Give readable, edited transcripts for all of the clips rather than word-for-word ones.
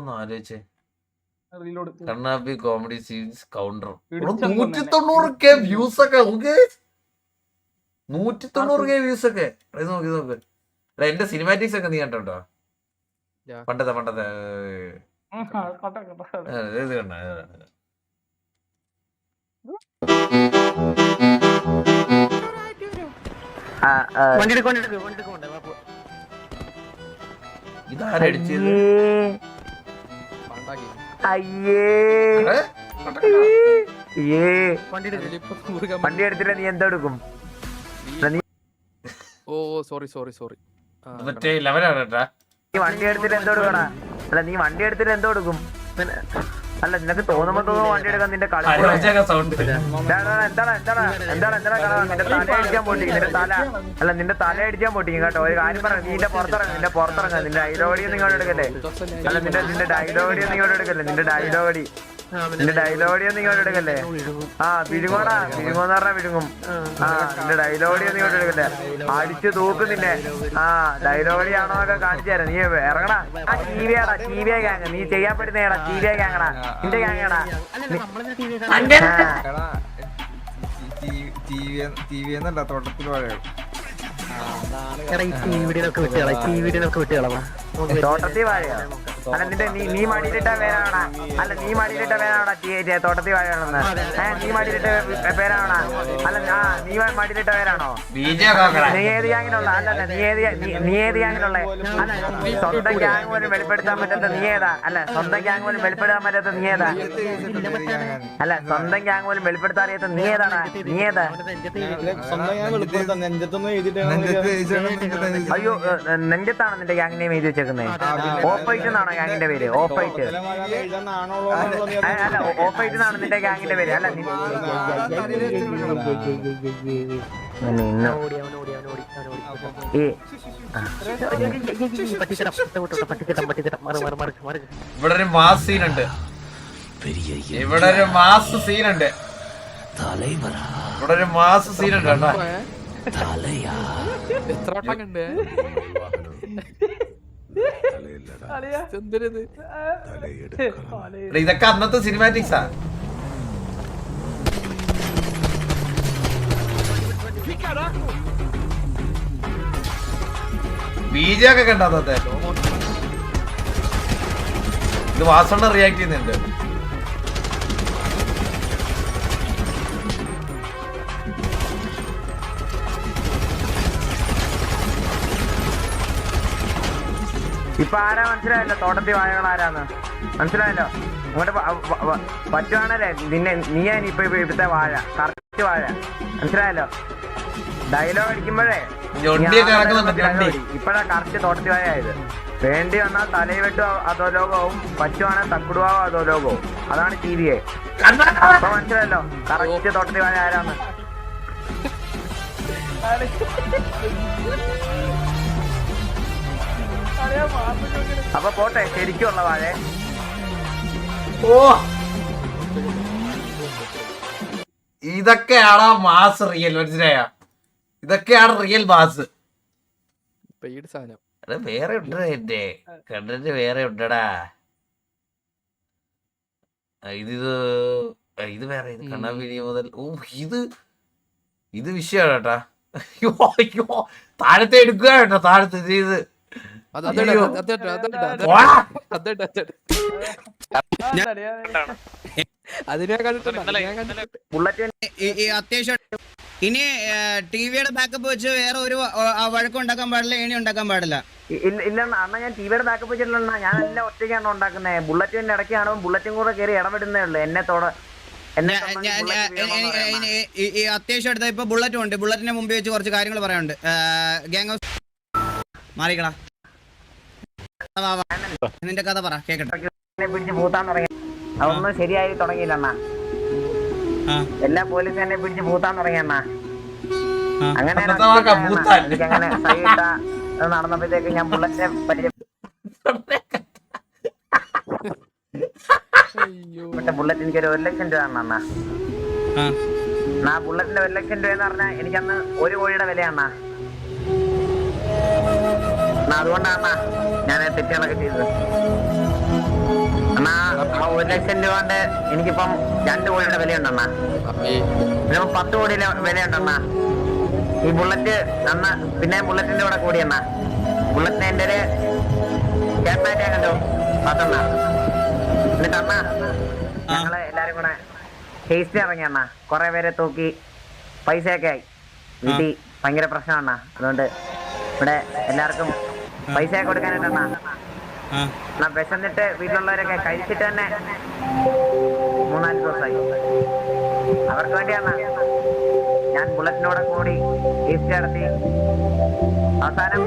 ഒന്ന് ആലോചിച്ചേ. കണ്ണാപ്പി comedy series counter 190K views ഒക്കെ. 190K views ഒക്കെ. നോക്കി നോക്ക്. എന്റെ സിനിമാറ്റിക്സ് ഒക്കെ നീ കണ്ടോ? പണ്ടത്തെ ഇത് കണ്ട ഇതാരടിച്ചത്? വണ്ടി എടുത്തില്ല നീ എന്തെടുക്കും? ഓ സോറി മറ്റേ ലെവലാണ്. നീ വണ്ടി എടുത്തിട്ട് എന്തോ എടുക്കണ? അല്ല നീ വണ്ടി എടുത്തിട്ട് എന്തോ എടുക്കും? അല്ല നിനക്ക് തോന്നുമ്പോ വണ്ടി എടുക്കാൻ നിന്റെ കളി നിന്റെ തല അടിച്ചാൻ പൊട്ടിക്കും. നിന്റെ തല അടിച്ചാൻ പൊട്ടിക്കും കേട്ടോ. ഒരു കാര്യം പറയാം, നീ പുറത്തിറങ്ങ. നിന്റെ ഡയലോഗിയൊന്നും ഇങ്ങോട്ട് എടുക്കല്ലേ. അല്ല നിന്റെ ഡയലോഗിയൊന്നും ഇങ്ങോട്ട് എടുക്കല്ലേ. നിന്റെ ഡയലോഗിയൊന്നും ഇങ്ങോട്ട് എടുക്കല്ലേ. വിഴുങ്ങോന്ന് പറഞ്ഞാ വിഴുങ്ങും. നിന്റെ ഡയലോഗിയൊന്നും ഇങ്ങോട്ട് എടുക്കല്ലേ. അടിച്ചു തൂക്കും നിന്നെ. ഡയലോഗിയാണോ ഒക്കെ കാണിച്ചു തരാം. നീ ഇറങ്ങടാ. ചീവിയ ഗ്യാങ്. നീ ചെയ്യാൻ പറ്റുന്നേടാ. ചീവിയ ഗ്യാങ്ങടാ. നിന്റെ ഗ്യാങ്ങടാ. തോട്ടത്തിൽ വാഴ തോട്ടത്തിൽ വാഴയോ? അല്ല നിന്റെ നീ മടിയിലിട്ട പേരാണ. അല്ല നീ മടിയിലിട്ട പേരാണോ തോട്ടത്തിൽ വാഴയാണെന്ന്? നീ മടിയിലിട്ട പേരാണോ? അല്ല നീ മടിയിലിട്ട പേരാണോ? നീ ഏത് ഗ്യാങ്ങിനുള്ള? അല്ലല്ല നീ ഏത് ഗ്യാങ്ങിലുള്ള? അല്ല സ്വന്തം ഗ്യാങ് പോലും വെളിപ്പെടുത്താൻ പറ്റാത്ത നീ ഏതാ? അല്ല സ്വന്തം ഗ്യാങ് പോലും വെളിപ്പെടുത്താൻ പറ്റാത്ത നീ ഏതാ? അല്ല സ്വന്തം ഗ്യാങ് പോലും വെളിപ്പെടുത്താൻ അറിയാത്ത നീ ഏതാണ്? നീ ഏതാ? അയ്യോ നെഞ്ചത്താണ് നിന്റെ ഗ്യാങ് നെയിം എഴുതി വെച്ചേക്കുന്നത്. ഓഫൈറ്റ് എന്നാണോ ഗ്യാങ്ങിന്റെ പേര്? ഓഫൈറ്റ് അല്ല ഓഫൈറ്റ് എന്നാണ് നിന്റെ ഗ്യാങ്ങിന്റെ പേര്. അല്ല ഇവിടെ ഒരു മാസ് സീനുണ്ട്. ഇവിടെ ഒരു മാസ് സീനുണ്ട് കേട്ടോ. എത്ര വട്ടം കണ്ടേ? ഇതൊക്കെ അന്നത്തെ സിനിമാറ്റിക്സാ. ബീജൊക്കെ കണ്ടോ അന്നത്തെ? ഇത് വാസണ്ണ റിയാക്ട് ചെയ്യുന്നുണ്ട്. ഇപ്പൊ ആരാ മനസ്സിലായല്ലോ? തോട്ടത്തിൽ വാഴകൾ ആരാന്ന് മനസ്സിലായല്ലോ. അങ്ങോട്ട് പറ്റുവാണല്ലേ നീയാണ് ഇപ്പൊ ഇവിടുത്തെ വാഴ, കറക്റ്റ് വാഴ. മനസ്സിലായല്ലോ? ഡയലോഗ് അടിക്കുമ്പോഴേ ഇപ്പഴാ കറക്റ്റ് തോട്ടത്തിൽ വാഴ ആയത്. വേണ്ടി വന്നാൽ തലയിവെട്ടും അധോലോകവും, പറ്റുവാണെങ്കിൽ തക്കുടുവാവും അധോലോകവും. അതാണ് TVA. അപ്പൊ മനസ്സിലായല്ലോ കറക്റ്റ് തോട്ടത്തിൽ വാഴ ആരാന്ന്. അപ്പൊ പോട്ടെ, ശരിക്കുള്ള വാഴ. ഓ ഇതൊക്കെയാണോ മാസ് റിയൽ? മനസ്സിലായ? ഇതൊക്കെയാണ് റിയൽ മാസ്. വേറെ ഉണ്ട് എന്റെ കണ്ടന്റ്, വേറെ ഉണ്ടടാ. ഇത് വേറെ. ഇത് കണ്ണാപിരി മുതൽ. ഓ ഇത് വിഷയമാണ് കേട്ടാ. അയ്യോ താഴത്തെ എടുക്കുക കേട്ടോ. താഴത്ത് ഇത് അത്യാവശ്യം. ഇനി ടിവിയുടെ ബാക്കപ്പ് വെച്ച് വേറെ ഒരു വഴക്കം ഉണ്ടാക്കാൻ പാടില്ല, ഏണി ഉണ്ടാക്കാൻ പാടില്ല. ഇല്ലെന്നാ അണ്ണാ, ഞാൻ ടിവിയുടെ ബാക്കപ്പ് വെച്ചിട്ടില്ല. ഞാൻ എല്ലാം ഒറ്റയ്ക്കാണ് ഉണ്ടാക്കുന്നത്. ബുള്ളറ്റിന്റെ ഇടയ്ക്കാണ് ബുള്ളറ്റും കൂടെ കയറി ഇടപെടുന്നേ ഉള്ളു. അത്യാവശ്യം എടുത്ത ഇപ്പൊ ബുള്ളറ്റും ഉണ്ട്. ബുള്ളറ്റിന്റെ മുമ്പിൽ വെച്ച് കുറച്ച് കാര്യങ്ങൾ പറയാനുണ്ട്. ഗ്യാങ് ഹൗസ് മാറിക്കടാ. നിന്റെ കഥ പറ കേക്കട്ടെ. പിടിച്ച് പൂത്താൻ തുടങ്ങി. അതൊന്നും ശരിയായി തുടങ്ങിയില്ല അണ്ണാ. എല്ലാ പോലീസും എന്നെ പിടിച്ച് പൂത്താൻ തുടങ്ങി അണ്ണാ. അങ്ങനെ സൈഡ് നടന്നപ്പോഴത്തേക്ക് ഞാൻ ബുള്ളറ്റിനെ ബുള്ളറ്റ് എനിക്കൊരു 1 ലക്ഷം രൂപ അണ്ണാ. ആ ബുള്ളറ്റിന്റെ 1 ലക്ഷം രൂപ എന്ന് പറഞ്ഞാൽ എനിക്കന്ന് 1 കോടിയുടെ വിലയാണ്ണാ. അതുകൊണ്ടാണ് ഞാൻ തെറ്റുകളൊക്കെ ചെയ്തത്. 1 ലക്ഷം രൂപ കൊണ്ട് എനിക്കിപ്പം 2 കോടിയുടെ വിലയുണ്ടെണ്ണ, ഇതിപ്പം 10 കോടിയുടെ വിലയുണ്ടെണ്ണ. ഈ ബുള്ളറ്റ് അണ്ണ പിന്നെ ബുള്ളറ്റിന്റെ കൂടെ കൂടിയെണ്ണ. ബുള്ളറ്റിന് എന്റെ ഒരു ചേട്ടനായിട്ടേ കണ്ടു 10 എന്നിട്ട് അണ്ണ ഞങ്ങള് എല്ലാരും കൂടെ ടേസ്റ്റ് ഇറങ്ങി അണ്ണ. കുറെ പേരെ തൂക്കി പൈസയൊക്കെ ആയി. വീട്ടിൽ ഭയങ്കര പ്രശ്നമാണ്. അതുകൊണ്ട് ഇവിടെ എല്ലാവർക്കും പൈസയൊക്കെ കൊടുക്കാനായിട്ടണ്ണ. എന്നാ വിശന്നിട്ട് വീട്ടിലുള്ളവരൊക്കെ കഴിച്ചിട്ട് തന്നെ 3-4 ദിവസമായി. അവർക്ക് വേണ്ടിയാണ് ഞാൻ ബുള്ളറ്റിനോടെ കൂടി ടേസ്റ്റ് നടത്തി. അവസാനം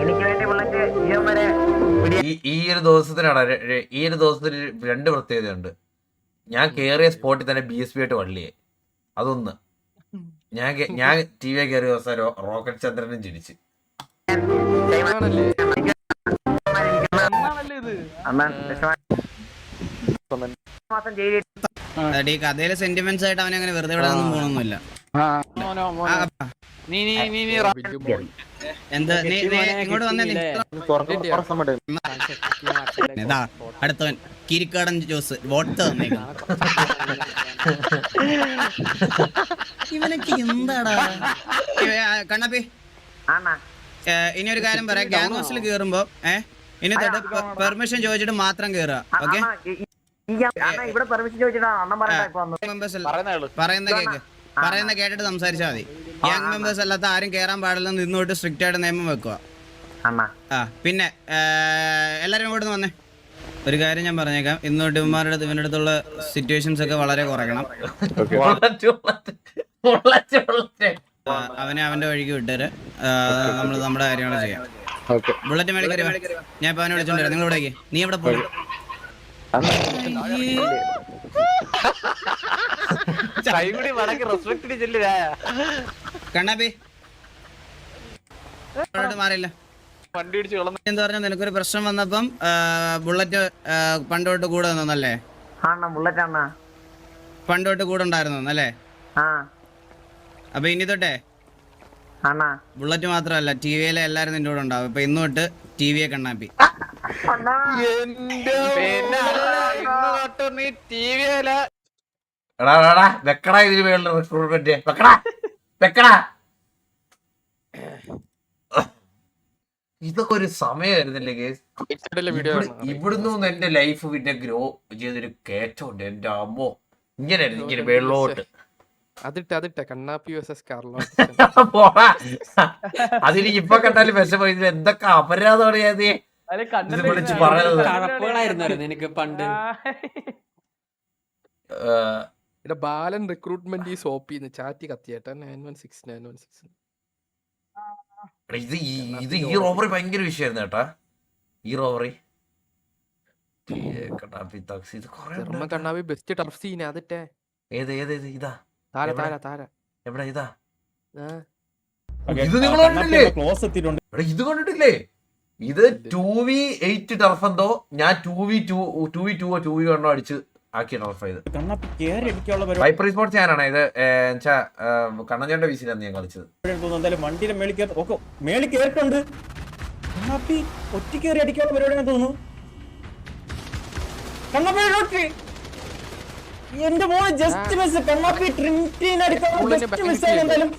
എനിക്ക് വേണ്ടി ബുള്ളറ്റ് ജീവൻ വരെ ഈ ഒരു ദിവസത്തിന് 2 പ്രത്യേകതയുണ്ട്. ഞാൻ കേറിയ സ്പോട്ടിൽ തന്നെ BSP ആയിട്ട് വള്ളിയെ. അതൊന്ന് ഞാൻ TV കയറിയ ദിവസം റോക്കറ്റ് ചന്ദ്രനും ജനിച്ച്. മാസം ജയിലിൽ കഥയിലെ സെന്റിമെന്റ്സ് ആയിട്ട് അവനെ അങ്ങനെ വെറുതെ വിടാനൊന്നും പോണൊന്നുമില്ല. എന്താ നീ ഇങ്ങോട്ട് വന്നേ? ഇതാ അടുത്തവൻ കിരിക്കാടൻ ജോസ് വോട്ട് തന്നേക്കാം. ഇവനൊക്കെ എന്താടാ കണ്ണപ്പി. ഇനി ഒരു കാര്യം പറയാം, ഗ്യാങ് ഹൗസിൽ കേറുമ്പോ ഇനി തൊട്ട് പെർമിഷൻ ചോദിച്ചിട്ട് മാത്രം കേറുക. ഓക്കെ, ഇവിടെ പെർമിഷൻ ചോദിച്ചിട്ടാണ് പറയുന്ന കേട്ടിട്ട് സംസാരിച്ചാൽ മതി. ഗ്യാങ് മെമ്പേഴ്സ് അല്ലാത്ത ആരും കേറാൻ പാടില്ലെന്ന് ഇന്നോട്ട് സ്ട്രിക്റ്റ് ആയിട്ട് നിയമം വെക്കുക. പിന്നെ എല്ലാരും ഇങ്ങോട്ട് വന്നേ. ഒരു കാര്യം ഞാൻ പറഞ്ഞേക്കാം, ഇന്നോട്ട് ഇവന്മാരുടെ ഇവന്റെ അടുത്തുള്ള സിറ്റുവേഷൻസ് ഒക്കെ വളരെ കുറയ്ക്കണം. അവനെ അവന്റെ വഴിക്ക് വിട്ടേര്. നമ്മൾ നമ്മുടെ കാര്യങ്ങൾ ചെയ്യാം. ബുള്ളറ്റ് മേളിൽ കയറി. ഞാൻ ഇപ്പൊ അവനെ വിളിച്ചോണ്ട് വരാം. നിങ്ങൾ ഇവിടേക്ക്. നീ എവിടെ പോകും? കണ്ണാപ്പി മാറിയില്ല. എന്താ പറഞ്ഞ നിനക്കൊരു പ്രശ്നം വന്നപ്പം ബുള്ളറ്റ് പണ്ടോട്ട് കൂടെ നിന്നല്ലേ? പണ്ടോട്ട് കൂടെ ഉണ്ടായിരുന്നു അല്ലേ? അപ്പൊ ഇനി തൊട്ടേ ബുള്ളറ്റ് മാത്രമല്ല TV-യിലെ എല്ലാരും നിന്റെ കൂടെ ഉണ്ടാവും. ഇപ്പൊ ഇന്ന് തൊട്ട് TV-യെ കണ്ണാപ്പി. വെക്കടാ ഇതിന് വേണ്ട റിക്രൂട്ട്മെന്റ്. വെക്കടാ. ഇതൊക്കെ ഒരു സമയമായിരുന്നല്ലേ കേസ്. ഇവിടുന്ന് എന്റെ ലൈഫ് പിന്നെ ഗ്രോ ചെയ്തൊരു കയറ്റമുണ്ട്. എന്റെ അമ്മോ, ഇങ്ങനെയായിരുന്നു ഇങ്ങനെ വെള്ളോട്ട്. കണ്ണാപ്പി വേഴ്സസ് കാർലോസ്. അതെനിക്ക് ഇപ്പൊ കണ്ടാലും വിഷമം. ഇതിൽ എന്തൊക്കെ അപരാധമാണ് ഞാൻ വിളിച്ച് പറയുന്നത്. എനിക്ക് പണ്ട് ബാലൻ റിക്രൂട്ട്മെന്റ് ഈ സോപ്പിന്ന് ചാറ്റി കത്തിയേട്ടാ 916 ഇത് ഈ റോബറി ഭയങ്കര വിഷയമായിരുന്നു കേട്ടാ. ഈ റോബറി കണ്ണാപ്പി ബെസ്റ്റ് ടർഫ് സീൻ അതിട്ടെ. ഏത് ഇതാ താര എവിടെ ഇതാ? ഇത് നിങ്ങൾ കണ്ടിട്ടില്ലേ? ഇത് കണ്ടിട്ടില്ലേ? ഇത് 2v8 ടർഫ് എന്തോ. ഞാൻ 2v2 അടിച്ച് ആക്കിയ ടർഫ്. ഇത് വൈപ്പർ സ്പോർട്സ് ഞാനാണ്. ഇത് കണ്ണഞ്ചേണ്ട വിസിലാണ് ഞാൻ കളിച്ചത്. വണ്ടിയുടെ മേളിൽ കേറിട്ടുണ്ട്. ഒറ്റ കയറി അടിക്കാനുള്ള പരിപാടി തോന്നുന്നു. എന്റെ മോനെ ജസ്റ്റ് മിസ്. കണ്ണാപ്പി ട്രിനിറ്റിനെ അടിക്കാൻ ജസ്റ്റ് മിസ് ആയി. എന്തായാലും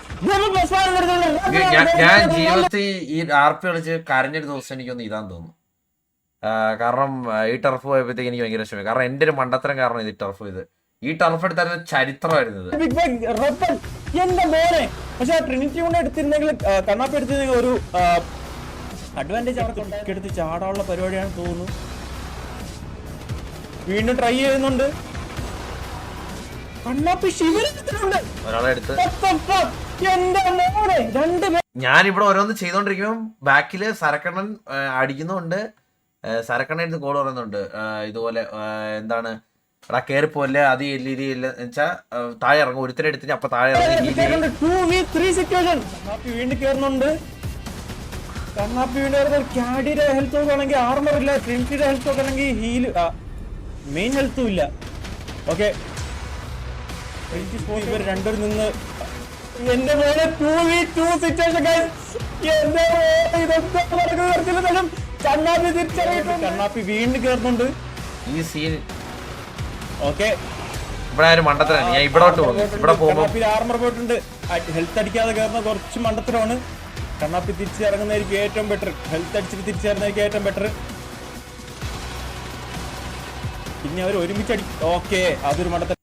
ഞാൻ ജീവിതത്തിൽ ഈ RP കളിച്ച് കരഞ്ഞൊരു ദിവസം എനിക്കൊന്ന് ഇതാന്ന് തോന്നുന്നു. കാരണം ഈ ടർഫ് പോയപ്പോഴത്തേക്ക് എനിക്ക് ഭയങ്കര ഇഷ്ടമായി. കാരണം എന്റെ ഒരു മണ്ടത്തരം കാരണം ഇത് ടർഫ് ചെയ്ത് ഈ ടർഫ് എടുത്തായിരുന്നു ചരിത്രമായിരുന്നത്. എന്റെ മോനെ പക്ഷെ ട്രിനിറ്റി കൊണ്ട് എടുത്തിരുന്നെങ്കിൽ കണ്ണാപ്പി എടുത്തിരുന്നെങ്കിൽ ഒരു അഡ്വാൻറ്റേജ് അവർക്ക് എടുത്ത് ചാടാനുള്ള പരിപാടിയാണ് തോന്നുന്നു. വീണ്ടും ട്രൈ ചെയ്യുന്നുണ്ട്. ഞാനിവിടെ ഓരോന്ന് ചെയ്തോണ്ടിരിക്കുമ്പോ ബാക്കില് സരക്കണ്ണൻ അടിക്കുന്നുണ്ട്. സരക്കണ്ണൻ എടുത്ത് കോൾ പറയുന്നുണ്ട് ഇതുപോലെ എന്താണ് എടാ കേറിപ്പോലെ അത് വെച്ചാ താഴെ ഇറങ്ങും. ഒരുത്തരെ എടുത്ത് അപ്പൊ താഴെ ഇറങ്ങി വീണ്ടും കേറുന്നുണ്ട്. കണ്ണാപ്പി വീണ്ടും ക്യാഡിയുടെ ഹെൽത്ത് നോക്കുകയാണെങ്കിൽ ആർമർ ഇല്ല. ട്രിനിറ്റിയുടെ ഹെൽത്ത് നോക്കുകയാണെങ്കിൽ ഹീല് മെയിൻ ഹെൽത്തും ഇല്ല. ഓക്കെ, ഇവർ രണ്ടുപേരും നിന്ന് എന്റെ മോനെ 2v2 സിറ്റുവേഷൻ. കണ്ണാപ്പി തിരിച്ചറിയിട്ടുണ്ട്. കണ്ണാപ്പി വീണ്ടും കേറുന്നുണ്ട്. ഈ സീൻ ഓക്കെ ഇവിടെ ആരും മണ്ടത്തിലാണ്. ഞാൻ ഇവിടോട്ട് പോകും. ഇവിടെ പോകുമ്പോ ആർമർ പോയിട്ടുണ്ട്. ഹെൽത്ത് അടിക്കാതെ കയറുന്ന കുറച്ച് മണ്ടത്തിലാണ്. കണ്ണാപ്പി തിരിച്ചിറങ്ങുന്നതായിരിക്കും ഏറ്റവും ബെറ്റർ. ഹെൽത്ത് അടിച്ചിട്ട് തിരിച്ചിറങ്ങുന്നതായിരിക്കും ഏറ്റവും ബെറ്റർ. പിന്നെ അവർ ഒരുമിച്ച് ഓക്കെ അതൊരു മണ്ടത്തരം.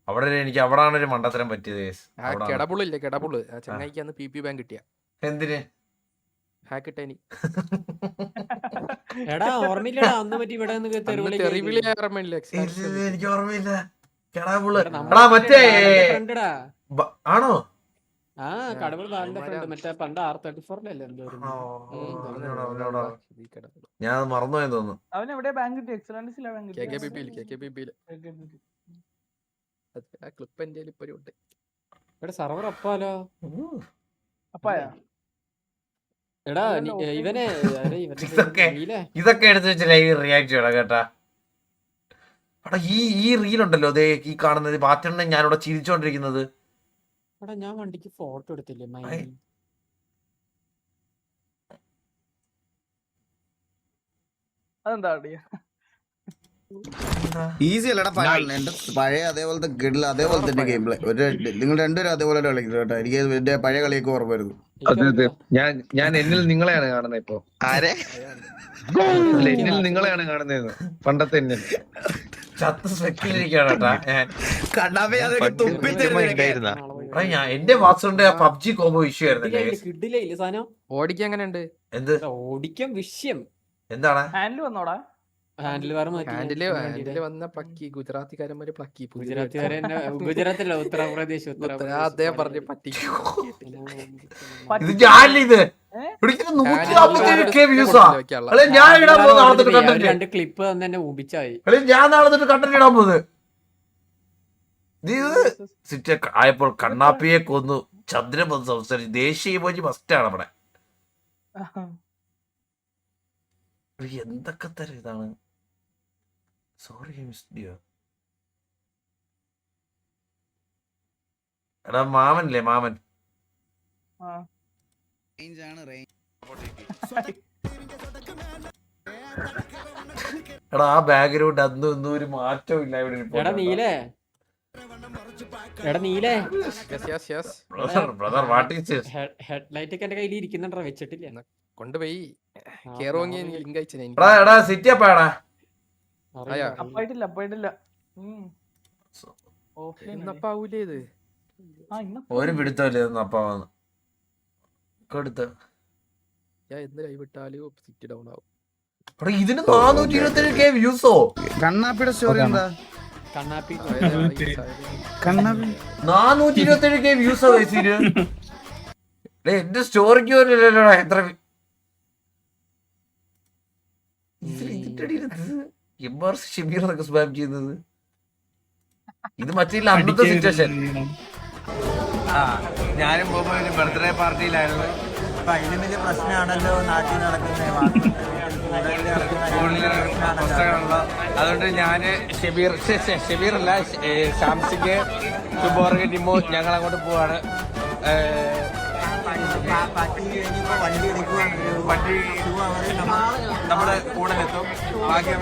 അവിടെ എനിക്ക് അവിടാണ് ഒരു മണ്ടത്തരം പറ്റിയത്. ആ കെടപുള്ളില്ലേ കെടപുള്ള് ആ ചങ്ങായിക്ക് അന്ന് PP ബാങ്ക് കിട്ടിയ എന്തിന് ഹാക്ക് ഇട്ടേനി എടാ ഓർമ്മയില്ലടാ അന്ന് പറ്റി ഇവിടെ തെറിവിളി ഓർമ്മയില്ലേ എനിക്ക് ഓർമ്മയില്ല. കെടാബുള്ള് എടാ മറ്റേ ആണോ? ആ കടവുൾ ബാലിന്റെ ഫ്രണ്ട് മറ്റേ പണ്ട് R34 ഞാൻ മറന്നുപോയെന്ന് തോന്നുന്നു. അവൻ എവിടെ ബാങ്ക് കിട്ടി? എക്സലൻസിലാ ബാങ്ക് കിട്ടി. KKBP ആ ക്ലിപ്പ് എന്റെ ഇപ്പോഴും ഉണ്ട്. എടാ സർവർ അപ്പാലോ അപ്പായാ എടാ ഇവനെ ഇതൊക്കെ എടുത്ത് വെച്ച് ലൈവ് റിയാക്ട് ചെയ്യണം കേട്ടാ. എടാ ഈ റീലുണ്ടല്ലോ അതെ ഈ കാണുന്നത് ബാറ്റണ്ണൻ ഞാനിവിടെ ചിരിച്ചോണ്ടിരിക്കുന്നത്. എടാ ഞാൻ വണ്ടിക്ക് ഫോട്ടോ എടുത്തില്ലേ അതെന്താ അടിയാ? ഈസി അല്ലടാ എന്റെ പഴയ അതേപോലത്തെ ഗിഡിൽ അതേപോലെ തന്നെ ഗെയിം പ്ലേ. നിങ്ങൾ രണ്ടുപേരും അതേപോലെ കളിക്കുന്നത് കേട്ടോ. എനിക്ക് എന്റെ പഴയ കളിയൊക്കെ ഓർമ്മ വരുന്നു. അതെ ഞാൻ എന്നിൽ നിങ്ങളെയാണ് കാണുന്നത് ഇപ്പൊ. ആരെ എന്നിൽ നിങ്ങളെയാണ് കാണുന്നത് പണ്ടത്തെ എന്നിൽ. എന്റെ വാട്സുണ്ട് പബ്ജി കോംബോ ഇഷ്യൂ ആയിരുന്നു. കിഡിലേ ഇല്ല സാധനം ഓടിക്കാൻ എങ്ങനെയുണ്ട്? എന്ത് ഓടിക്കാൻ വിഷയം എന്താണ് ഹാൻഡിൽ വന്നോടാ? ഹാൻഡിൽ ഹാൻഡില് വന്ന പ്ലക്കി ഗുജറാത്തിക്കാരന്മാര് പ്ലക്കി ഗുജറാത്തുകാരെ ഗുജറാത്തല്ല ഉത്തർപ്രദേശ് അദ്ദേഹം പറഞ്ഞ് പറ്റി. ഇത് ഞാനിത് ഞാൻ ഇടാൻ പോകുന്നത് രണ്ട് ക്ലിപ്പ് തന്നെ ഊപിച്ചായി. ഞാൻ നാളെ തൊട്ട് കണ്ടന്റ് ഇടാൻ പോകുന്നത്. സിറ്റി ആയപ്പോൾ കണ്ണാപ്പിയെ കൊന്നു ചന്ദ്രൻ വന്ന് സംസാരിച്ചു. ദേശീയ പോയി മസ്റ്റാണ് അവിടെ. എന്തൊക്കെ തരം ഇതാണ്. സോറി എടാ മാമനല്ലേ മാമൻ. എടാ ആ ബാക്ക്ഗ്രൗണ്ട് അന്നും ഇന്നും ഒരു മാറ്റവും ഇല്ല ഇവിടെ. എടാ നീലേ ഹെഡ്ലൈറ്റ് ഒക്കെ എന്റെ കയ്യിൽ ഇരിക്കുന്നുണ്ടോ? വെച്ചിട്ടില്ല കൊണ്ടുപോയി കേറുവാങ്ങി ലിങ്ക് അയച്ചു. സിറ്റി അപ്പാടാ അപ്പായിട്ടില്ല. എന്നപ്പാവൂലേ ഇത്? ഒരു പിടുത്തല്ലേ അപ്പാന്ന് കൊടുത്ത് ഞാൻ എന്ന് കൈവിട്ടാലും സിറ്റി ഡൗൺ ആവും. ഇതിന് 427K വ്യൂസോ? കണ്ണാപ്പിയുടെ സ്റ്റോറി എന്താ? കണ്ണാപ്പി 427K വ്യൂസോ? എന്റെ സ്റ്റോറിക്ക് പോലും എത്ര ഷമീർ എന്നൊക്കെ സ്പാം ചെയ്യുന്നത്. ഇത് മറ്റില്ല അന്നത്തെ സിറ്റുവേഷൻ. ഞാനും പോകുമ്പോ ഒരു ബർത്ത്ഡേ പാർട്ടിയിലായിരുന്നു. അതിലും വലിയ പ്രശ്നമാണല്ലോ നാട്ടിൽ നടക്കുന്നത്. അതുകൊണ്ട് ഞാന് ഷബീറല്ല ഷാംസിക്ക് സുബോർഗ് ടിമോ ഞങ്ങൾ അങ്ങോട്ട് പോവാണ്. വണ്ടി എടുക്കുവാണ്. വണ്ടി നമ്മുടെ കൂടെ എത്തും. ബാക്കി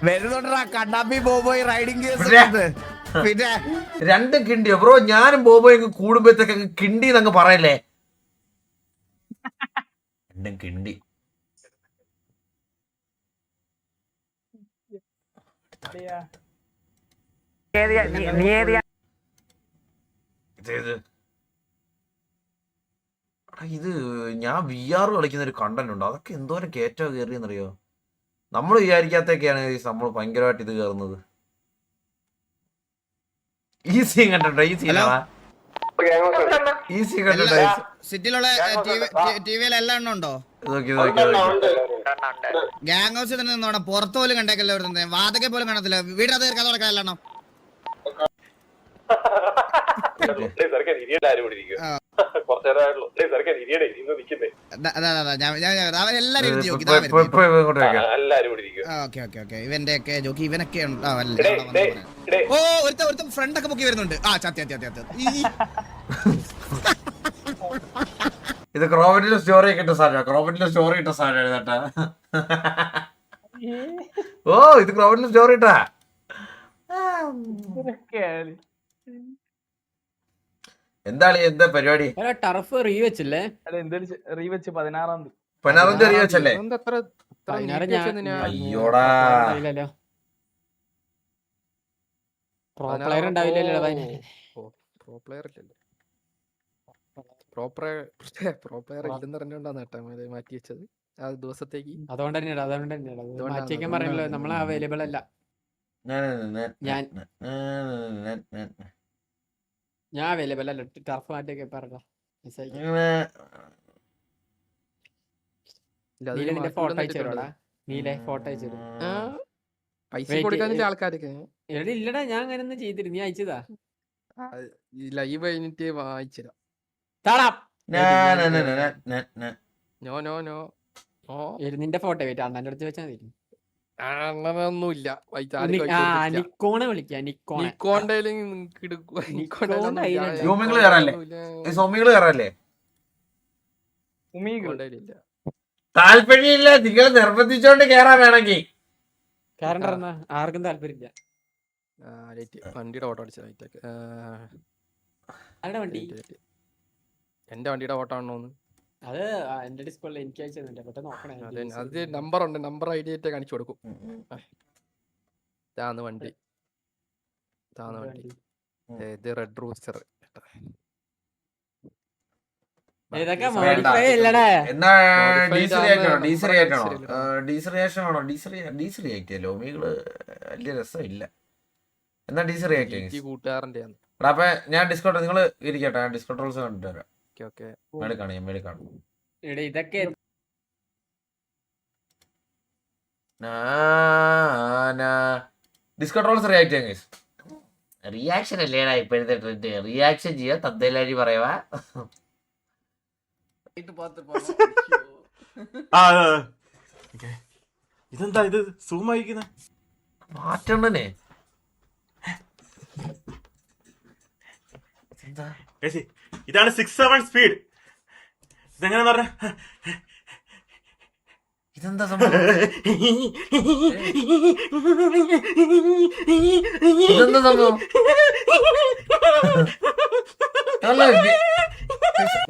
വരുന്നുണ്ടാ കണ്ണാപ്പി ബോബോയ് റൈഡിങ് കേസ്. പിന്നെ രണ്ടും കിണ്ടിയോ ബ്രോ? ഞാനും ബോബോയും കൂടുമ്പോഴത്തേക്ക് കിണ്ടി എന്നങ്ങ് പറയല്ലേ. രണ്ടും കിണ്ടി. ഇത് ഞാൻ VR കളിക്കുന്ന ഒരു കണ്ടന്റ് ഉണ്ട്. അതൊക്കെ എന്തോരം കേറ്റോ കയറിയെന്നറിയോ? നമ്മൾ വിചാരിക്കാത്തൊക്കെയാണ് നമ്മൾ ഭയങ്കരമായിട്ട് ഇത് കയറുന്നത്. ഈസി കണ്ടോ? ഈസി കണ്ടോ? സിറ്റിയിലുള്ള ടിവിയിൽ എല്ലാം ഉണ്ടോ? ഗ്യാങ് ഹൗസിൽ തന്നെ നിന്നോണം. പുറത്ത് പോലും കണ്ടേക്കല്ലോ. വാതക്കെ പോലും കാണത്തില്ല. വീടിനകത്ത് തീർക്കാൻ തുടക്കാൻ എല്ലാം. ഇവന്റെ ഒക്കെ ജോക്കി ഇവനൊക്കെ ഓ ഒരുത്ത ഫ്രണ്ട് ഒക്കെ പൊക്കി വരുന്നുണ്ട്. ആ ഇത് ക്രോമറ്റിലെ സ്റ്റോറി കിട്ട സാധനം. ക്രോമറ്റിലെ സ്റ്റോറി കിട്ട സാധനം എഴുതട്ടാ. ഓ ഇത് ഗ്രൗണ്ടിൽ സ്റ്റോറി ഇട്ടാ. എന്താണ് എന്താ പരിപാടി? ടർഫ് റീ വെച്ചില്ലേ? അല്ല എന്തായാലും റീ വെച്ച് 16-ാം തീയതി 16 തീയതി വെച്ചല്ലേ? അയ്യോടാ പ്രോ പ്ലെയർ ഉണ്ടാവില്ലല്ലോ. പ്രോ പ്ലെയർ ഇല്ലല്ലോ. പ്രോ പ്ലെയർ ഇല്ലെന്ന് പറഞ്ഞോണ്ടാണ് കേട്ടോ മാറ്റി വെച്ചത് ആ ദിവസത്തേക്ക്. അതുകൊണ്ട് തന്നെയാണ് മാറ്റിയേക്കാൻ പറയല്ലോ. നമ്മളെ അവൈലബിൾ അല്ല. ഞാൻ അവൈലബിൾ അല്ല. ടർഫ് മാറ്റിയൊക്കെ പറഞ്ഞോ. നിന്റെ ഫോട്ടോ അയച്ചു തരോടാ. നീലെ ഫോട്ടോ അയച്ചു തരും. പൈസ കൊടുക്കാനില്ല ആൾക്കാർക്ക്. ഇല്ലടാ ഞാൻ അങ്ങനെ ഒന്നും ചെയ്തിട്ട് നീ അയച്ചതാ. ലൈവ് കഴിഞ്ഞിട്ട് വായിച്ചുതരാം. നിന്റെ ഫോട്ടോ വെയിറ്റ് അണ്ണന്റെ അടുത്ത് വെച്ചാൽ മതി. അങ്ങനൊന്നുമില്ല. നിക്കോണെ വിളിക്കാം. താല്പര്യമില്ല. നിങ്ങൾ നിർബന്ധിച്ചോണ്ട് കേറാൻ വേണമെങ്കിൽ ആർക്കും താല്പര്യമില്ല. വണ്ടിയുടെ ഓട്ടോ അടിച്ച വണ്ടി എന്റെ വണ്ടിയുടെ ഓട്ടോ ആണോന്ന് അത് എന്റെ ഡിസ്പ്ലേ എനിക്ക് അയച്ചു നോക്കണേ. അത് നമ്പർ ഉണ്ട്. നമ്പർ ഐഡി ആയിട്ട് കാണിച്ചു കൊടുക്കും. ഇതാണ് വണ്ടി. ഇത് റെഡ് റൂസ്റ്റർ. ലോമികള് വലിയ രസമില്ല. എന്നാ ഡീസൽ റിയാക്ട് കൂട്ടുകാരന്റെ. അപ്പൊ ഞാൻ ഡിസ്കൗണ്ട് നിങ്ങൾ ഇരിക്കട്ടെ. ഞാൻ ഡിസ്കൗണ്ട് റൂൾസ് കണ്ടിട്ട് വരാം. മേളിൽ കാണും. ഇതൊക്കെ ഡിസ്കൗണ്ട് റൂൾസ് റിയാക്ട് ചെയ്യാം ഗൈസ്. റിയാക്ഷൻ അല്ലേടാ ഇപ്പോഴത്തെ ട്രെൻഡ്. റിയാക്ഷൻ ചെയ്യാ തന്തേലാരി പറയവാ. ഇതെന്താ ഇത് സൂം ആയിരിക്കുന്ന മാറ്റണ്ടേ? ഇതാണ് 6-7 സ്പീഡ്. ഇതെങ്ങനെ പറഞ്ഞ ഇതെന്താ സംഭവം? ഇതെന്താ സംഭവം?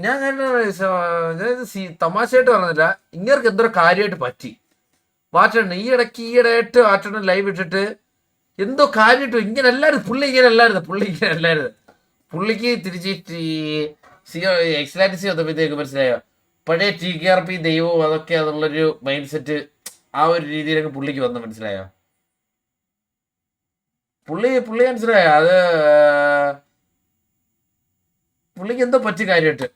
ഞാൻ തമാശയായിട്ട് പറഞ്ഞില്ല. ഇങ്ങർക്ക് എന്തോ കാര്യമായിട്ട് പറ്റി. ഈയിടെ ആയിട്ട് മാറ്റണം ലൈവ് ഇട്ടിട്ട് എന്തോ കാര്യമായിട്ട് ഇങ്ങനെ അല്ലായിരുന്നു. പുള്ളി ഇങ്ങനെ അല്ലായിരുന്നു. പുള്ളിക്ക് തിരിച്ച് എക്സലാൻസി വന്നപ്പോഴത്തേക്ക് മനസ്സിലായോ പഴയ TKRP ദൈവവും അതൊക്കെ അതുള്ളൊരു മൈൻഡ് സെറ്റ് ആ ഒരു രീതിയിലൊക്കെ പുള്ളിക്ക് വന്ന് മനസ്സിലായോ? പുള്ളി മനസ്സിലായോ? അത് പുള്ളിക്ക് എന്തോ പറ്റി കാര്യമായിട്ട്.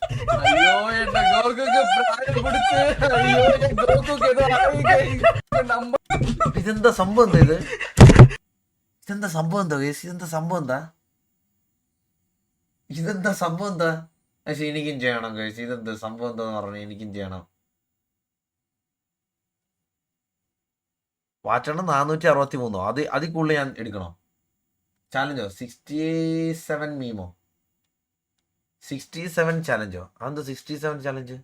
ഇതെന്താ സംഭവം? ഇതെന്താ സംഭവം എന്താ? പക്ഷെ എനിക്കും ചെയ്യണം കഴിച്ച്. ഇതെന്താ സംഭവം എന്താന്ന് പറഞ്ഞു. എനിക്കും ചെയ്യണം. വാച്ചെണ്ണം 463 അതിൽ കൂടുതൽ ഞാൻ എടുക്കണോ? ചാലഞ്ചോ 67 മീമോ 67 ചാലഞ്ചോ? അതെന്താ 67 ചാലഞ്ച്?